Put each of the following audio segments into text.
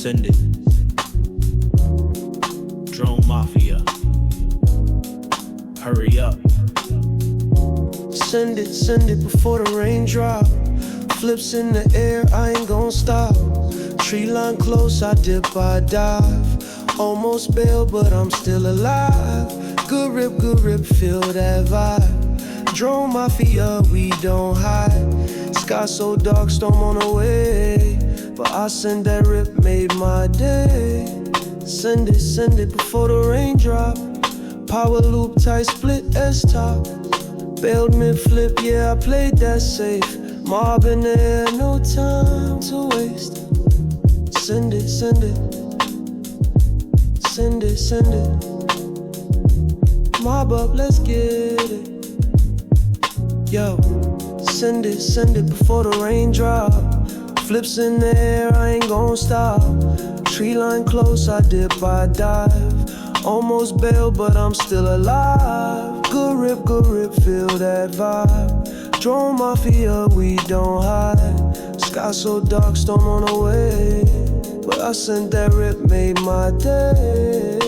Send it. Drone Mafia. Hurry up. Send it before the rain drop. Flips in the air, I ain't gon' stop. Tree line close, I dip, I dive. Almost bail, but I'm still alive. Good rip, feel that vibe. Drone Mafia, we don't hide. Sky so dark, storm on the way. But I send that rip, made my day. Send it before the rain drop. Power loop, tight split, S-top. Bailed mid-flip, yeah, I played that safe. Mob in the air, no time to waste. Send it. Mob up, let's get it. Yo, send it before the rain drop. Flips in the air, I ain't gon' stop. Tree line close, I dip, I dive. Almost bail, but I'm still alive. Good rip, feel that vibe. Drone Mafia, we don't hide. Sky so dark, storm on the way. But I sent that rip, made my day.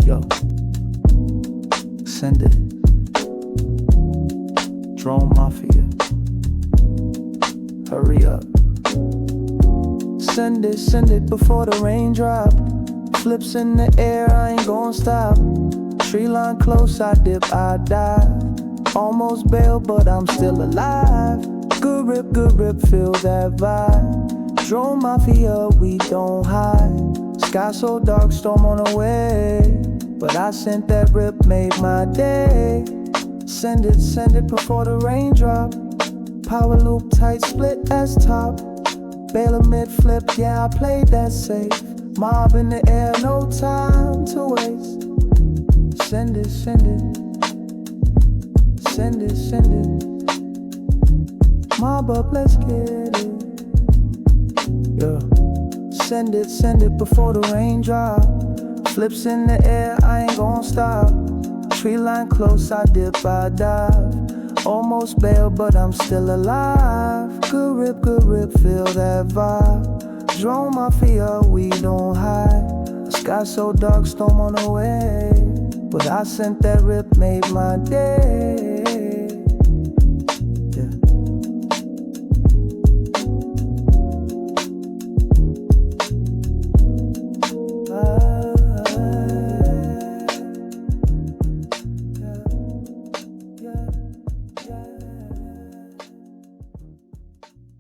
Yo, send it. Drone Mafia, hurry up. Send it before the rain drop. Flips in the air, I ain't gon' stop. Tree line close, I dip, I dive. Almost bail, but I'm still alive. Good rip, feel that vibe. Drone Mafia, we don't hide. Sky so dark, storm on the way. But I sent that rip, made my day. Send it before the rain drop. Power loop, tight split, S-top. Bail mid-flip, yeah, I played that safe. Mob in the air, no time to waste. Send it. Mob up, let's get it. Yeah. Send it before the rain drop. Flips in the air, I ain't gon' stop. Tree line close, I dip, I dive. Almost bail, but I'm still alive. Good rip, feel that vibe. Drone Mafia, we don't hide. The sky so dark, storm on the way. But I sent that rip, made my day.